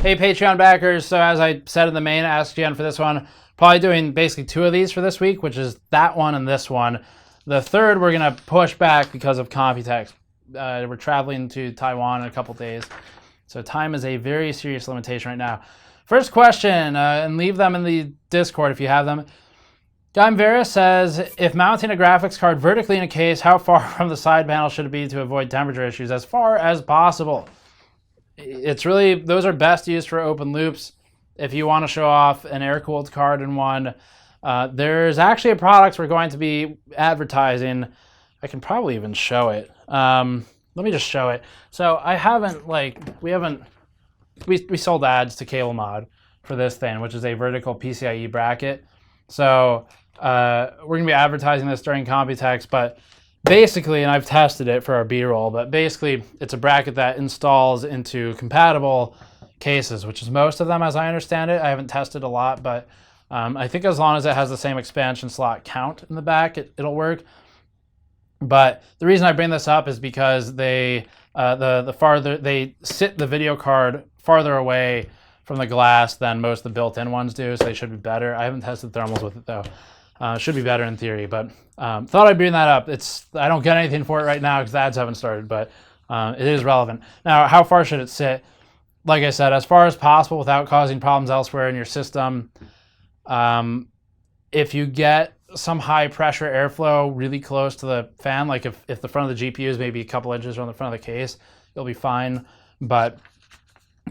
Hey, Patreon backers. So as I said in the main Ask GN for this one, probably doing basically 2 of these for this week, which is that one and this one. The third we're going to push back because of Computex. We're traveling to Taiwan in a couple days. So time is a very serious limitation right now. First question, and leave them in the Discord if you have them. Guy Vera says, if mounting a graphics card vertically in a case, how far from the side panel should it be to avoid temperature issues? As far as possible. It's really, those are best used for open loops. If you want to show off an air-cooled card in one, there's actually a product we're going to be advertising. I can probably even show it. Let me just show it. So I haven't, we sold ads to Cable Mod for this thing, which is a vertical PCIe bracket. So we're going to be advertising this during Computex, but basically, and I've tested it for our B-roll, but basically it's a bracket that installs into compatible cases, which is most of them as I understand it. I haven't tested a lot, but I think as long as it has the same expansion slot count in the back, it'll work. But the reason I bring this up is because they they sit the video card farther away from the glass than most of the built-in ones do, so they should be better. I haven't tested thermals with it though. Should be better in theory, but thought I'd bring that up. I don't get anything for it right now because the ads haven't started, but it is relevant. Now, how far should it sit? Like I said, as far as possible without causing problems elsewhere in your system. If you get some high pressure airflow really close to the fan, like if the front of the GPU is maybe a couple inches from the front of the case, you'll be fine. But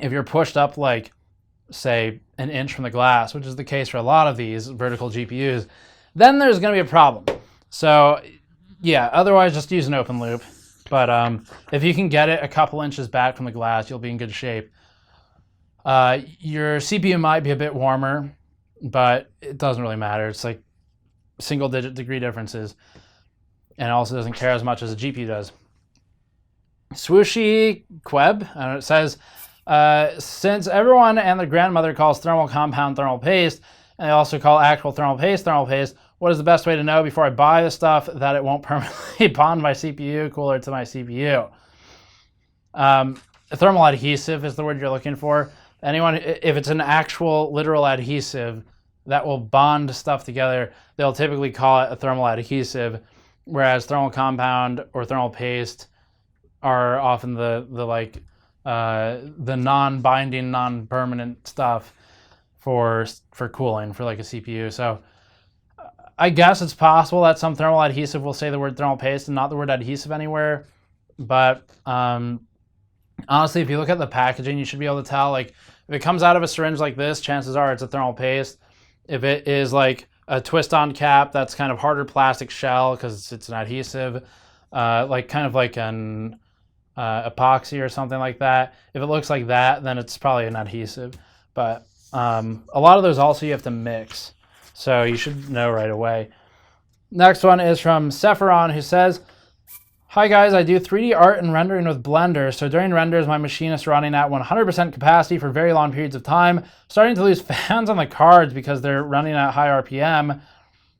if you're pushed up like, say, an inch from the glass, which is the case for a lot of these vertical GPUs, then there's going to be a problem. So yeah, otherwise just use an open loop. But if you can get it a couple inches back from the glass, you'll be in good shape. Your CPU might be a bit warmer, but it doesn't really matter. It's like single-digit degree differences, and it also doesn't care as much as a GPU does. Swooshy Queb, it says, since everyone and their grandmother calls thermal compound thermal paste, and they also call actual thermal paste, what is the best way to know before I buy the stuff that it won't permanently bond my CPU cooler to my CPU? Thermal adhesive is the word you're looking for. If it's an actual literal adhesive that will bond stuff together, they'll typically call it a thermal adhesive, whereas thermal compound or thermal paste are often the non-binding, non-permanent stuff for cooling for like a CPU. So I guess it's possible that some thermal adhesive will say the word thermal paste and not the word adhesive anywhere. But honestly, if you look at the packaging, you should be able to tell. Like if it comes out of a syringe like this, chances are it's a thermal paste. If it is like a twist-on cap, that's kind of harder plastic shell because it's an adhesive, kind of like an epoxy or something like that. If it looks like that, then it's probably an adhesive. But a lot of those also you have to mix, so you should know right away. Next one is from Sephiron, who says, hi guys, I do 3D art and rendering with Blender, so during renders my machine is running at 100% capacity for very long periods of time, starting to lose fans on the cards because they're running at high RPM.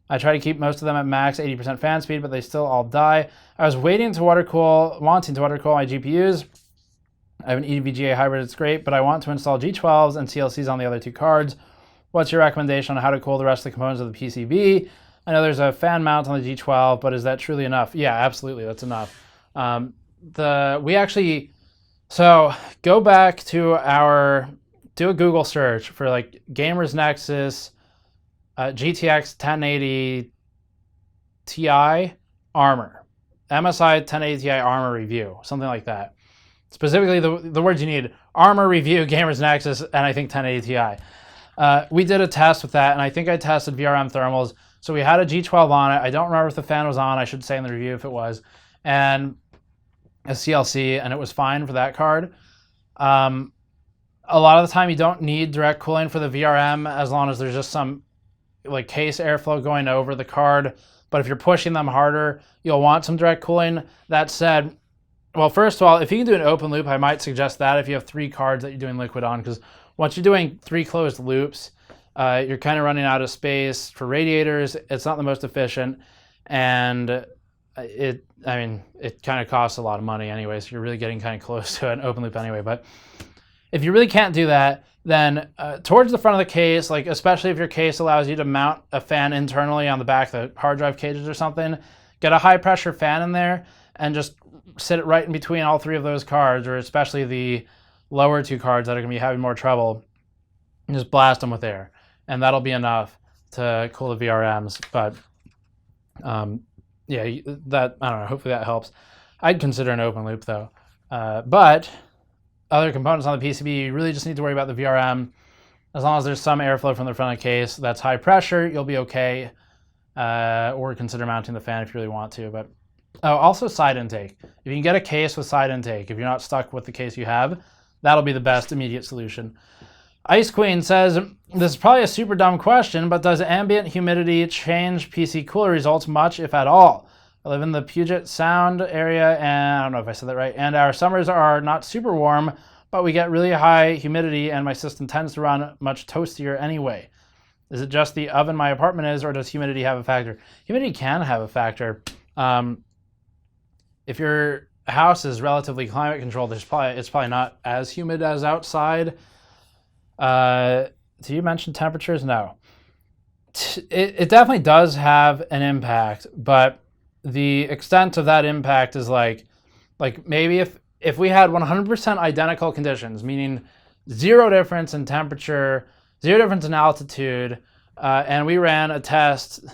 I try to keep most of them at max 80% fan speed, but they still all die. I was wanting to water cool my GPUs. I have an EVGA hybrid, it's great, but I want to install G12s and CLCs on the other 2 cards. What's your recommendation on how to cool the rest of the components of the PCB? I know there's a fan mount on the G12, but is that truly enough? Yeah, absolutely, that's enough. So go back to do a Google search for like Gamers Nexus GTX 1080 Ti Armor, MSI 1080 Ti Armor review, something like that. Specifically, the words you need: Armor review, Gamers Nexus, and I think 1080 Ti. We did a test with that, and I think I tested VRM thermals. So we had a G12 on it. I don't remember if the fan was on. I should say in the review if it was. And a CLC, and it was fine for that card. A lot of the time, you don't need direct cooling for the VRM as long as there's just some like case airflow going over the card. But if you're pushing them harder, you'll want some direct cooling. That said, well, first of all, if you can do an open loop, I might suggest that if you have 3 cards that you're doing liquid on, because once you're doing 3 closed loops, you're kind of running out of space for radiators. It's not the most efficient, and it kind of costs a lot of money anyway, so you're really getting kind of close to an open loop anyway. But If you really can't do that, then towards the front of the case, like especially if your case allows you to mount a fan internally on the back of the hard drive cages or something, get a high pressure fan in there and just sit it right in between all three of those cards, or especially the lower two cards that are going to be having more trouble, and just blast them with air. And that'll be enough to cool the VRMs. But yeah, that, I don't know, hopefully that helps. I'd consider an open loop though. But other components on the PCB, you really just need to worry about the VRM. As long as there's some airflow from the front of the case that's high pressure, you'll be okay. Or consider mounting the fan if you really want to. But also side intake. If you can get a case with side intake, if you're not stuck with the case you have, that'll be the best immediate solution. Ice Queen says, this is probably a super dumb question, but does ambient humidity change PC cooler results much, if at all? I live in the Puget Sound area, and I don't know if I said that right, and our summers are not super warm, but we get really high humidity, and my system tends to run much toastier anyway. Is it just the oven my apartment is, or does humidity have a factor? Humidity can have a factor. If your house is relatively climate controlled, it's probably not as humid as outside. Do you mention temperatures? No. It definitely does have an impact, but the extent of that impact is like maybe if we had 100% identical conditions, meaning zero difference in temperature, zero difference in altitude, and we ran a test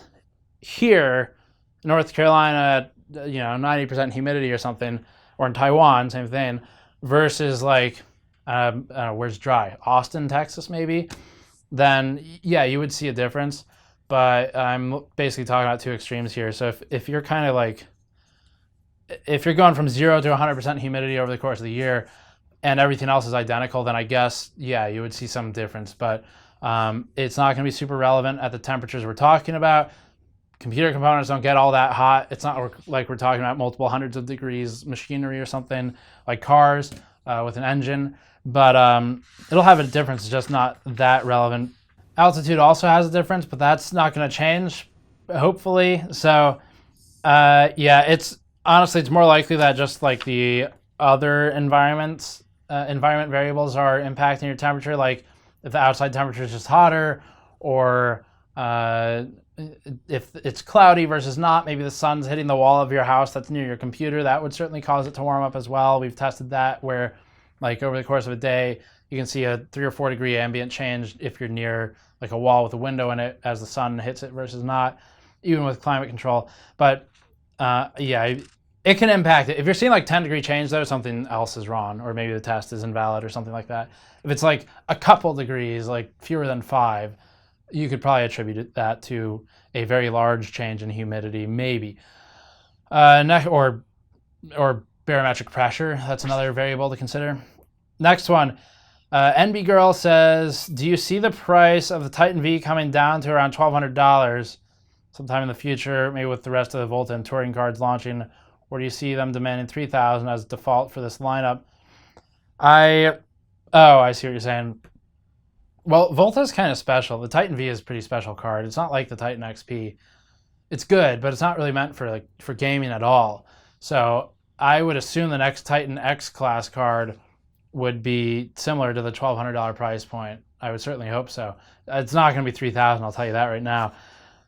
here, North Carolina, 90% humidity or something, or in Taiwan, same thing, versus like, I don't know, where's dry? Austin, Texas, maybe? Then, yeah, you would see a difference. But I'm basically talking about two extremes here. So if you're kind of like, if you're going from 0 to 100% humidity over the course of the year and everything else is identical, then I guess, yeah, you would see some difference. But it's not going to be super relevant at the temperatures we're talking about. Computer components don't get all that hot. It's not like we're talking about multiple hundreds of degrees machinery or something like cars with an engine. But it'll have a difference, it's just not that relevant. Altitude also has a difference, but that's not going to change, hopefully. So, yeah, it's more likely that just like the other environment variables are impacting your temperature. Like if the outside temperature is just hotter, or if it's cloudy versus not, maybe the sun's hitting the wall of your house that's near your computer. That would certainly cause it to warm up as well. We've tested that where, like, over the course of a day, you can see a 3 or 4 degree ambient change if you're near like a wall with a window in it as the sun hits it versus not, even with climate control. But yeah, it can impact it. If you're seeing like 10 degree change though, something else is wrong, or maybe the test is invalid or something like that. If it's like a couple degrees, like fewer than 5, you could probably attribute that to a very large change in humidity, maybe. Or barometric pressure, that's another variable to consider. Next one. NB Girl says, do you see the price of the Titan V coming down to around $1,200 sometime in the future, maybe with the rest of the Volta and Touring cards launching, or do you see them demanding $3,000 as default for this lineup? I see what you're saying. Well, Volta is kind of special. The Titan V is a pretty special card. It's not like the Titan XP. It's good, but it's not really meant for gaming at all. So I would assume the next Titan X class card would be similar to the $1,200 price point. I would certainly hope so. It's not going to be $3,000, I'll tell you that right now.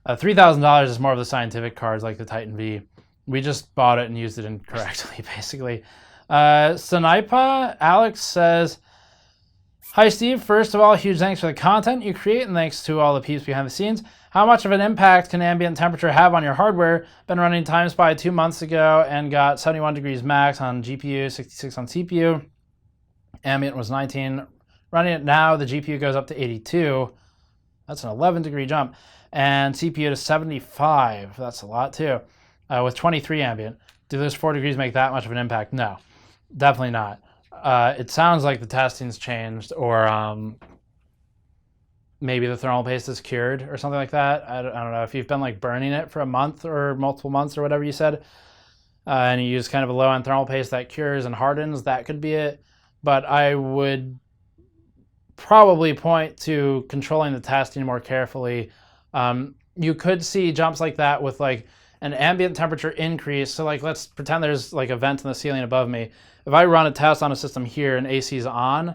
$3,000 is more of the scientific cards like the Titan V. We just bought it and used it incorrectly, basically. Snipa Alex says, hi Steve, first of all, huge thanks for the content you create and thanks to all the peeps behind the scenes. How much of an impact can ambient temperature have on your hardware? Been running TimeSpy 2 months ago and got 71 degrees max on GPU, 66 on CPU. Ambient was 19. Running it now, the GPU goes up to 82. That's an 11 degree jump. And CPU to 75. That's a lot too. With 23 ambient. Do those 4 degrees make that much of an impact? No, definitely not. It sounds like the testing's changed, or maybe the thermal paste is cured or something like that. I don't know if you've been like burning it for a month or multiple months or whatever you said, and you use kind of a low end thermal paste that cures and hardens, that could be it. But I would probably point to controlling the testing more carefully. You could see jumps like that with like an ambient temperature increase. So like, let's pretend there's like a vent in the ceiling above me. If I run a test on a system here and AC is on,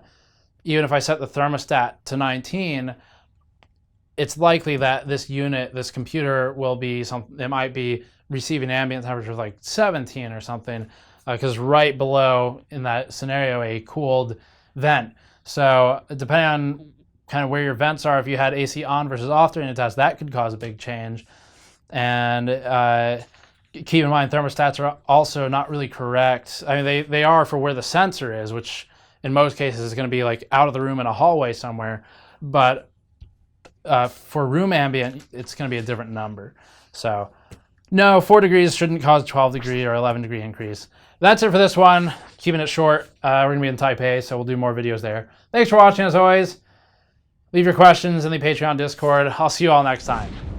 even if I set the thermostat to 19, it's likely that this unit, this computer, will be something. It might be receiving ambient temperature of like 17 or something, because right below in that scenario a cooled vent. So depending on kind of where your vents are, if you had AC on versus off during the test, that could cause a big change. And keep in mind, thermostats are also not really correct. I mean, they are for where the sensor is, which in most cases is going to be like out of the room in a hallway somewhere. But for room ambient, it's going to be a different number. So no, 4 degrees shouldn't cause 12 degree or 11 degree increase. That's it for this one. Keeping it short. We're going to be in Taipei, so we'll do more videos there. Thanks for watching as always. Leave your questions in the Patreon Discord. I'll see you all next time.